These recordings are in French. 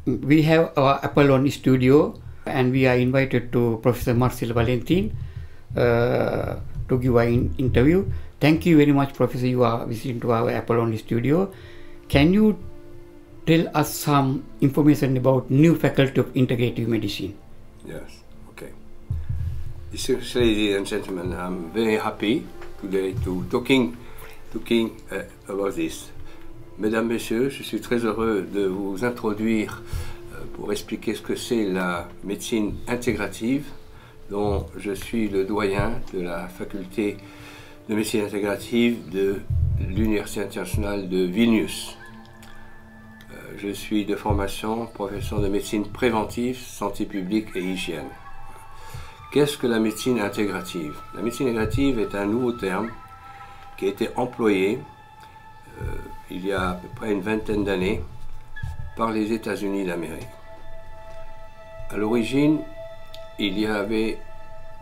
we have our Apollon studio, and we are invited to Professor Marcel Valentin to give an interview. Thank you very much, Professor. You are visiting to our Apollon studio. Can you tell us some information about new faculty of integrative medicine? Yes, okay. Distinguished ladies and gentlemen, I'm very happy today to talking about this. Mesdames, Messieurs, je suis très heureux de vous introduire pour expliquer ce que c'est la médecine intégrative, dont je suis le doyen de la faculté de médecine intégrative de l'Université internationale de Vilnius. Je suis de formation professeur de médecine préventive, santé publique et hygiène. Qu'est-ce que la médecine intégrative? La médecine intégrative est un nouveau terme qui a été employé il y a à peu près une vingtaine d'années par les États-Unis d'Amérique. À l'origine, il y avait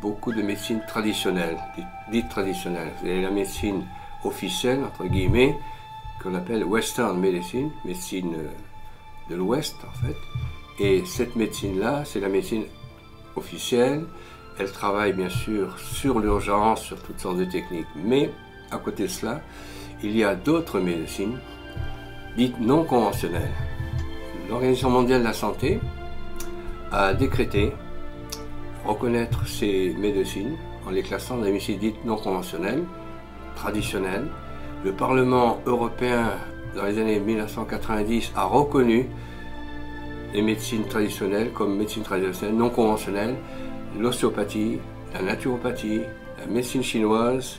beaucoup de médecine traditionnelle, dite traditionnelle. Vous avez la médecine officielle, entre guillemets, qu'on appelle Western Medicine, médecine de l'Ouest en fait. Et cette médecine-là, c'est la médecine officielle. Elle travaille bien sûr sur l'urgence, sur toutes sortes de techniques. Mais à côté de cela, il y a d'autres médecines dites non conventionnelles. L'Organisation mondiale de la santé a décrété reconnaître ces médecines en les classant dans les médecines dites non conventionnelles, traditionnelles. Le Parlement européen, dans les années 1990, a reconnu les médecines traditionnelles comme médecine traditionnelle non conventionnelle, l'ostéopathie, la naturopathie, la médecine chinoise,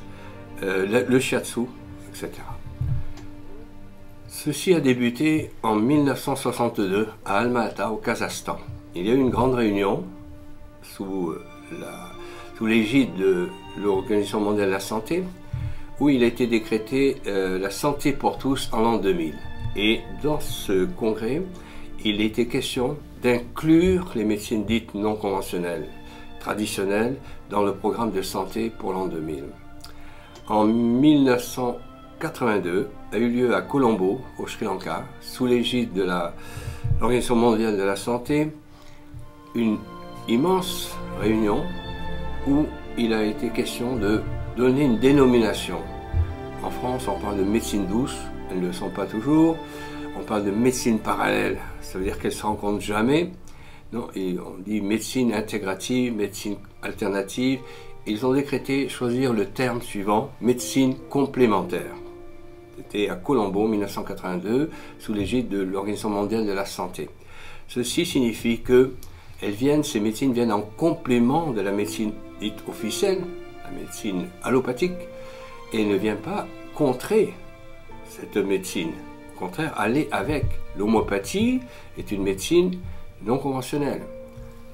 le shiatsu, etc. Ceci a débuté en 1962 à Alma-Ata, au Kazakhstan. Il y a eu une grande réunion sous l'égide de l'Organisation mondiale de la santé, où il a été décrété la santé pour tous en l'an 2000. Et dans ce congrès, il était question d'inclure les médecines dites non conventionnelles, traditionnelles, dans le programme de santé pour l'an 2000. En 1982 a eu lieu à Colombo, au Sri Lanka, sous l'égide de l'Organisation mondiale de la santé, une immense réunion où il a été question de donner une dénomination. En France, on parle de médecine douce, elles ne le sont pas toujours. On parle de médecine parallèle, ça veut dire qu'elles ne se rencontrent jamais. Non, et on dit médecine intégrative, médecine alternative. Ils ont décrété choisir le terme suivant, médecine complémentaire. C'était à Colombo, en 1982, sous l'égide de l'Organisation mondiale de la santé. Ceci signifie que ces médecines viennent en complément de la médecine dite officielle, la médecine allopathique, et ne vient pas contrer cette médecine. Au contraire, aller avec. L'homéopathie est une médecine non conventionnelle.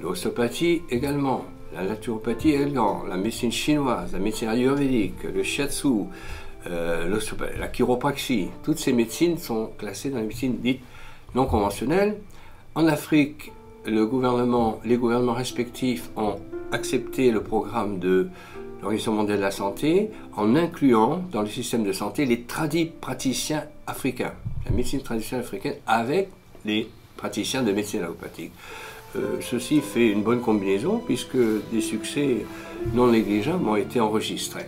L'ostéopathie également. La naturopathie également. La médecine chinoise, la médecine ayurvédique, le shiatsu, la chiropraxie. Toutes ces médecines sont classées dans les médecines dites non conventionnelles. En Afrique, les gouvernements respectifs ont accepté le programme de l'Organisation mondiale de la santé en incluant dans le système de santé les praticiens africains, la médecine traditionnelle africaine avec les praticiens de médecine allopathique. Ceci fait une bonne combinaison puisque des succès non négligeables ont été enregistrés.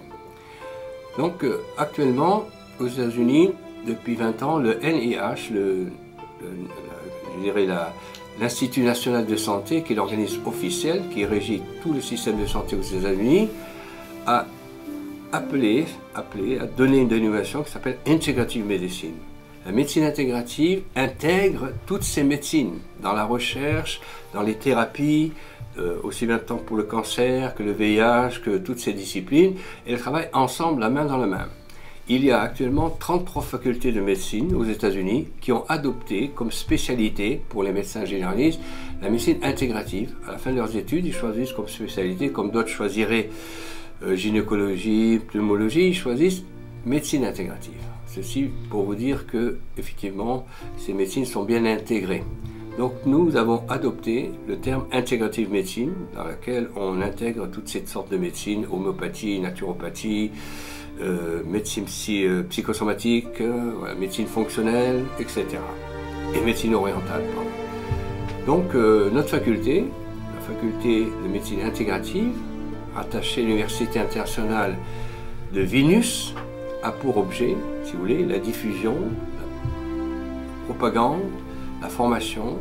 Donc actuellement, aux États-Unis, depuis 20 ans, le NIH, l'Institut national de santé, qui est l'organisme officiel qui régit tout le système de santé aux États-Unis, a appelé à donner une dénomination qui s'appelle Integrative Medicine. La médecine intégrative intègre toutes ces médecines dans la recherche, dans les thérapies, aussi bien pour le cancer que le VIH, que toutes ces disciplines, et elles travaillent ensemble, la main dans la main. Il y a actuellement 33 facultés de médecine aux États-Unis qui ont adopté comme spécialité pour les médecins généralistes la médecine intégrative. À la fin de leurs études, ils choisissent comme spécialité, comme d'autres choisiraient gynécologie, pneumologie, ils choisissent médecine intégrative. Ceci pour vous dire que, effectivement, ces médecines sont bien intégrées. Donc nous avons adopté le terme integrative médecine, dans laquelle on intègre toutes ces sortes de médecines, homéopathie, naturopathie, médecine psychosomatique, médecine fonctionnelle, etc. Et médecine orientale, pardon. Donc notre faculté, la faculté de médecine intégrative, rattachée à l'Université internationale de Vilnius, a pour objet, si vous voulez, la diffusion, la propagande, la formation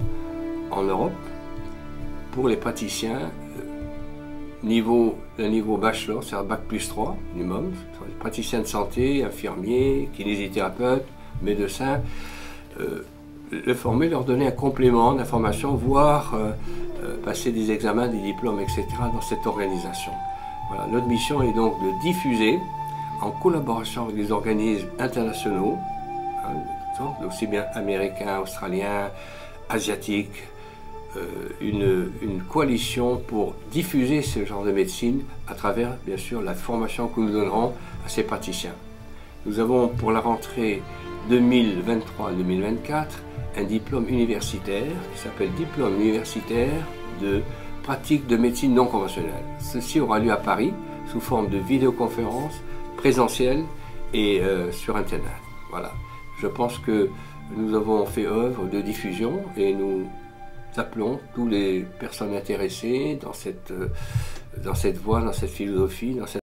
en Europe pour les praticiens d'un niveau bachelor, c'est-à-dire bac plus 3 minimum, les praticiens de santé, infirmiers, kinésithérapeutes, médecins, le former, leur donner un complément d'information, voire passer des examens, des diplômes, etc. dans cette organisation. Voilà, notre mission est donc de diffuser, en collaboration avec des organismes internationaux, aussi bien américains, australiens, asiatiques, une coalition pour diffuser ce genre de médecine à travers, bien sûr, la formation que nous donnerons à ces praticiens. Nous avons pour la rentrée 2023-2024 un diplôme universitaire qui s'appelle Diplôme universitaire de pratique de médecine non conventionnelle. Ceci aura lieu à Paris sous forme de vidéoconférence présentielle et sur Internet. Voilà. Je pense que nous avons fait œuvre de diffusion et nous appelons toutes les personnes intéressées dans cette voie, dans cette philosophie, dans cette